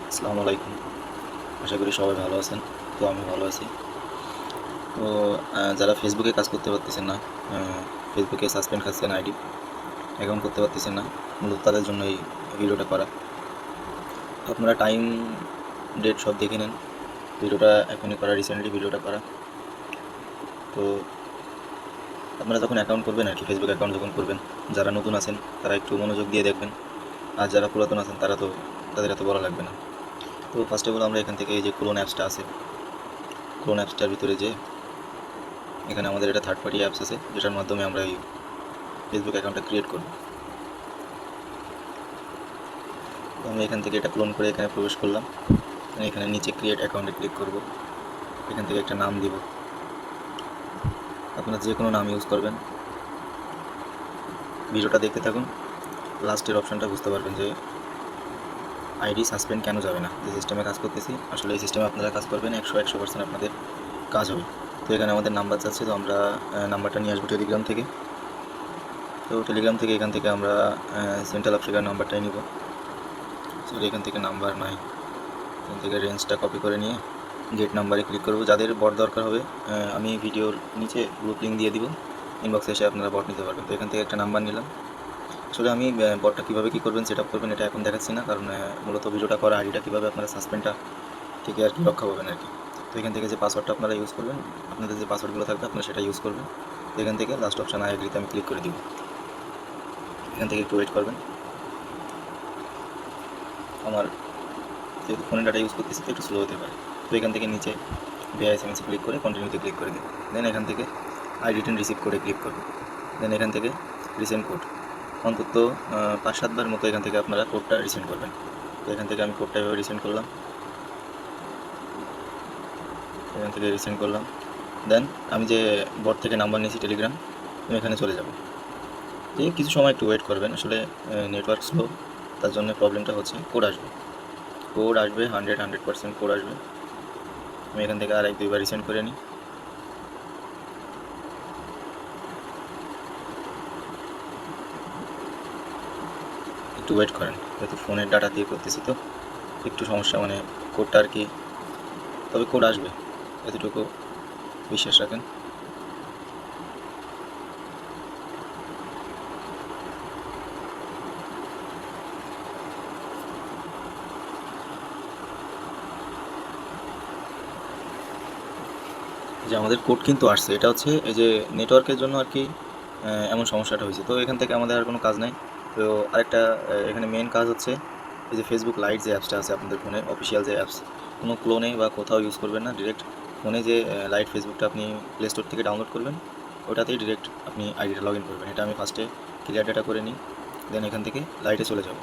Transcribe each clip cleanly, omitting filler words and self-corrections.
আসসালামু আলাইকুম। আশা করি সবাই ভালো আছেন। তো আমি ভালো আছি। তো যারা ফেসবুকে কাজ করতে পারতেছেন না, আ ফেসবুকে সাসপেন্ড খাচ্ছেন আইডি, অ্যাকাউন্ট করতে পারতেছেন না, মূলত তাদের জন্য এই ভিডিওটা করা। তো আপনারা টাইম, ডেট সব দেখে নেন। ভিডিওটা এখনই করা, রিসেন্টলি ভিডিওটা করা। তো আপনারা যখন অ্যাকাউন্ট করবেন আরকি, ফেসবুক অ্যাকাউন্ট যখন করবেন, যারা নতুন আছেন তারা একটু মনোযোগ দিয়ে দেখবেন। আর যারা পুরাতন আছেন তারা তো তাদের এত বলা লাগবে না। তো ফার্স্ট অফ অল আমরা এখান থেকে এই যে ক্লোন অ্যাপসটা আছে, ক্লোন অ্যাপসটার ভিতরে যেয়ে এখানে আমাদের এটা থার্ড পার্টি অ্যাপস আছে, যেটার মাধ্যমে আমরা এই ফেসবুক অ্যাকাউন্টটা ক্রিয়েট করব। তো আমি এখান থেকে এটা ক্লোন করে এখানে প্রবেশ করলাম। এখানে নিচে ক্রিয়েট অ্যাকাউন্টে ক্লিক করব। এখান থেকে একটা নাম দিব, আপনারা যে কোনো নাম ইউজ করবেন। ভিডিওটা দেখতে থাকুন, লাস্টের অপশানটা বুঝতে পারবেন যে আইডি সাসপেন্ড কেন যাবে না। যে সিস্টেমে কাজ করতেছি, আসলে এই সিস্টেমে আপনারা কাজ করবেন 100% আপনাদের কাজ হবে। তো এখানে আমাদের নাম্বার চাচ্ছে, তো আমরা নাম্বারটা নিয়ে আসবো টেলিগ্রাম থেকে। তো টেলিগ্রাম থেকে এখান থেকে আমরা সেন্ট্রাল আফ্রিকার নাম্বারটাই নিব। সরি, এখান থেকে নাম্বার নাই, এখান থেকে রেঞ্জটা কপি করে নিয়ে গেট নাম্বারে ক্লিক করব। যাদের বট দরকার হবে আমি ভিডিওর নিচে গ্রুপ লিঙ্ক দিয়ে দিব, ইনবক্সে এসে আপনারা বট নিতে পারবেন। তো এখান থেকে একটা নাম্বার নিলাম। আসলে আমি বটটা কীভাবে কী করবেন, সেট আপ করবেন, এটা এখন দেখাচ্ছি না, কারণ মূলত ভিডিওটা করা আইডিটা কীভাবে আপনারা সাসপেন্ডটা থেকে আর কি রক্ষা পাবেন আর কি। তো এখান থেকে যে পাসওয়ার্ডটা আপনারা ইউজ করবেন, আপনাদের যে পাসওয়ার্ডগুলো থাকবে আপনারা সেটা ইউজ করবেন। তো এখান থেকে লাস্ট অপশান আই এগ্রিতে আমি ক্লিক করে দিব। এখান থেকে একটু ওয়েট করবেন। আমার যেহেতু ফোনের ডাটা ইউজ করতেছি তো একটু স্লো হতে পারে। তো এখান থেকে নিচে VISMS ক্লিক করে কন্টিনিউতে ক্লিক করে দিন। দেন এখান থেকে আই রিটার্ন রিসিভ কোডে ক্লিক করবেন। দেন এখান থেকে রিসেন্ড কোড, অন্তত 5-7 বার মতো এখান থেকে আপনারা কোডটা রিসেন্ড করবেন। তো এখান থেকে আমি কোডটা এভাবে রিসেন্ড করলাম, এখান থেকে রিসেন্ড করলাম। দেন আমি যে বট থেকে নাম্বার নিয়েছি টেলিগ্রাম, আমি এখানে চলে যাব। যে কিছু সময় একটু ওয়েট করবেন, আসলে নেটওয়ার্ক স্লো, তার জন্য প্রবলেমটা হচ্ছে। কোড আসবে, কোড আসবে, 100% কোড আসবে। আমি এখান থেকে আর 1-2 বার রিসেন্ড করে নিই। একটু ওয়েট করেন, যেহেতু ফোনের ডাটা দিয়ে করতেছি তো একটু সমস্যা, মানে কোডটা আর কি, তবে কোড আসবে, এতটুকু বিশ্বাস রাখেন। যে আমাদের কোড কিন্তু আসছে, এটা হচ্ছে এই যে নেটওয়ার্কের জন্য আর কি এমন সমস্যাটা হয়েছে। তো এখান থেকে আমাদের আর কোনো কাজ নাই। তো আরেকটা এখানে মেন কাজ হচ্ছে এই যে ফেসবুক লাইট যে অ্যাপসটা আছে আপনাদের ফোনে, অফিসিয়াল যে অ্যাপস, কোনো ক্লোনে বা কোথাও ইউজ করবেন না। ডিরেক্ট ফোনে যে লাইট ফেসবুকটা আপনি প্লে স্টোর থেকে ডাউনলোড করবেন, ওটাতেই ডিরেক্ট আপনি আইডিটা লগ ইন করবেন। এটা আমি ফার্স্টে ক্লিয়ার ডেটা করে নিই, দেন এখান থেকে লাইটে চলে যাব।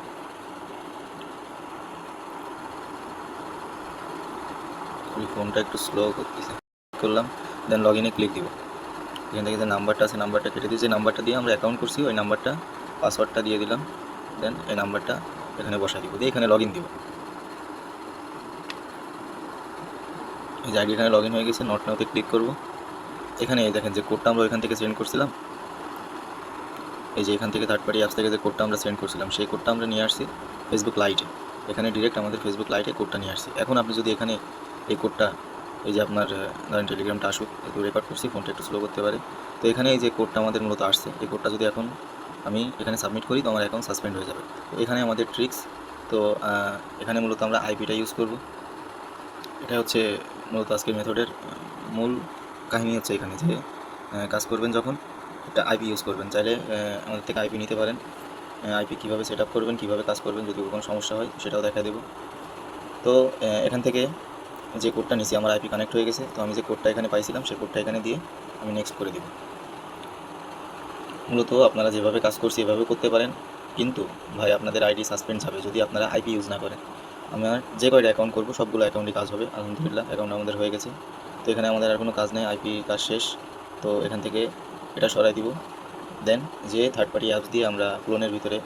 ওই ফোনটা একটু স্লো করতেছে, করলাম, দেন লগ ইনে ক্লিক দিব। এখান থেকে যে নাম্বারটা আছে নাম্বারটা কেটে দিয়ে, যে নাম্বারটা দিয়ে আমরা অ্যাকাউন্ট করছি ওই নাম্বারটা, পাসওয়ার্ডটা দিয়ে দিলাম। দেন এই নাম্বারটা এখানে বসাই দিব, দিয়ে এখানে লগ ইন দিব। এই যে আইডি এখানে লগ ইন হয়ে গেছে, নট নাওতে ক্লিক করব। এখানে এই দেখেন যে কোডটা আমরা ওইখান থেকে সেন্ড করছিলাম, এই যে এখান থেকে থার্ড পার্টি অ্যাপস থেকে যে কোডটা আমরা সেন্ড করছিলাম, সেই কোডটা আমরা নিয়ে আসছি ফেসবুক লাইটে। এখানে ডিরেক্ট আমাদের ফেসবুক লাইটে কোডটা নিয়ে আসছি। এখন আপনি যদি এখানে এই কোডটা, এই যে আপনার ধরেন টেলিগ্রামটা আসুক, একটু রেকর্ড করছি, ফোনটা একটু স্লো করতে পারে। তো এখানে এই যে কোডটা আমাদের মূলত আসছে, এই কোডটা যদি এখন আমি এখানে সাবমিট করি তো আমার অ্যাকাউন্ট সাসপেন্ড হয়ে যাবে। তো এখানে আমাদের ট্রিক্স, তো এখানে মূলত আমরা আইপিটা ইউজ করব। এটা হচ্ছে মূলত আজকের মেথডের মূল কাহিনী হচ্ছে এখানে যে কাজ করবেন যখন একটা আইপি ইউজ করবেন। চাইলে আমাদের থেকে আইপি নিতে পারেন। আইপি কীভাবে সেট আপ করবেন, কীভাবে কাজ করবেন, যদি কোনো সমস্যা হয় সেটাও দেখা দেবো। তো এখান থেকে যে কোডটা নিছি, আমার আইপি কানেক্ট হয়ে গেছে, তো আমি যে কোডটা এখানে পাইছিলাম সেই কোডটা এখানে দিয়ে আমি নেক্সট করে দেব। মূলত আপনারা যেভাবে কাজ করছি এভাবে করতে পারেন, কিন্তু ভাই আপনাদের আইডি সাসপেন্ড যাবে যদি আপনারা আইপি ইউজ না করেন। আমার যে কয়টা অ্যাকাউন্ট করবো সবগুলো অ্যাকাউন্টই কাজ হবে, আলহামদুলিল্লাহ অ্যাকাউন্ট আমাদের হয়ে গেছে। তো এখানে আমাদের আর কোনো কাজ নেই, আইপি কাজ শেষ। তো এখান থেকে এটা সরাই দিব। দেন যে থার্ড পার্টি অ্যাপস দিয়ে আমরা ক্লোনের ভিতরে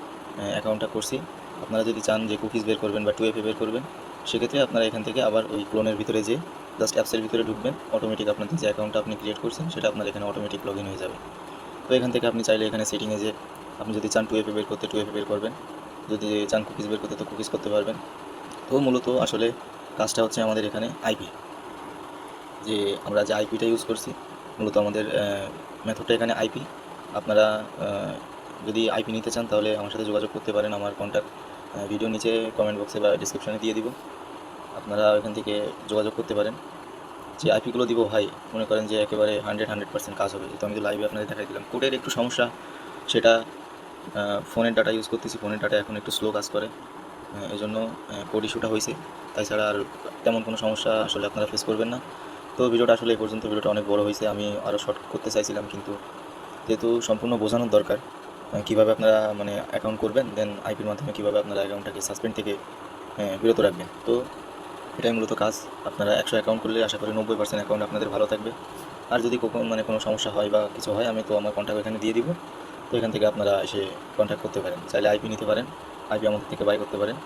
অ্যাকাউন্টটা করছি, আপনারা যদি চান যে কুকিজ বের করবেন বা 2FA বের করবেন, সেক্ষেত্রে আপনারা এখান থেকে আবার ওই ক্লোনের ভিতরে যে জাস্ট অ্যাপসের ভিতরে ঢুকবেন, অটোমেটিক আপনাদের যে অ্যাকাউন্টটা আপনি ক্রিয়েট করছেন সেটা আপনার এখানে অটোমেটিক লগ ইন হয়ে যাবে। তো এখান থেকে আপনি চাইলে এখানে সেটিংয়ে যে আপনি যদি চান 2FA বের করতে 2FA বের করবেন, যদি চান কুকিজ বের করতে তো কুকিজ করতে পারবেন। তো তো মূলত আসলে কাজটা হচ্ছে আমাদের এখানে আইপি, যে আমরা যে আইপিটা ইউজ করছি, মূলত আমাদের মেথডটা এখানে আইপি। আপনারা যদি আইপি নিতে চান তাহলে আমার সাথে যোগাযোগ করতে পারেন। আমার কন্ট্যাক্ট ভিডিও নিচে কমেন্ট বক্সে বা ডিসক্রিপশানে দিয়ে দিব, আপনারা ওইখান থেকে যোগাযোগ করতে পারেন। যে আইপিগুলো দিব ভাই, মনে করেন যে একেবারে 100% কাজ হবে। তো আমি তো লাইভে আপনাদের দেখাই দিলাম। কোডের একটু সমস্যা, সেটা ফোনের ডাটা ইউজ করতেছি, ফোনের ডাটা এখন একটু স্লো কাজ করে, এই জন্য কোড ইস্যুটা হয়েছে। তাছাড়া আর তেমন কোনো সমস্যা আসলে আপনারা ফেস করবেন না। তো ভিডিওটা আসলে এই পর্যন্ত, ভিডিওটা অনেক বড় হয়েছে, আমি আরও শর্ট করতে চাইছিলাম, কিন্তু যেহেতু সম্পূর্ণ বোঝানোর দরকার কীভাবে আপনারা মানে অ্যাকাউন্ট করবেন, দেন আইপির মাধ্যমে কীভাবে আপনারা অ্যাকাউন্টটাকে সাসপেন্ড থেকে বিরত রাখবেন। তো এটাই মূলত কাজ। আপনারা 100 অ্যাকাউন্ট করলে আশা করি 90% অ্যাকাউন্ট আপনাদের ভালো থাকবে। আর যদি মানে কোনো সমস্যা হয় বা কিছু হয়, আমি তো আমার কন্ট্যাক্ট এখানে দিয়ে দিব। তো এখান থেকে আপনারা এসে কন্ট্যাক্ট করতে পারেন, চাইলে আইপি নিতে পারেন, আইপি আমাদের থেকে বাই করতে পারেন।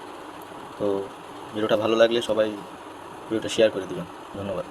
তো ভিডিওটা ভালো লাগলে সবাই ভিডিওটা শেয়ার করে দিবেন। ধন্যবাদ।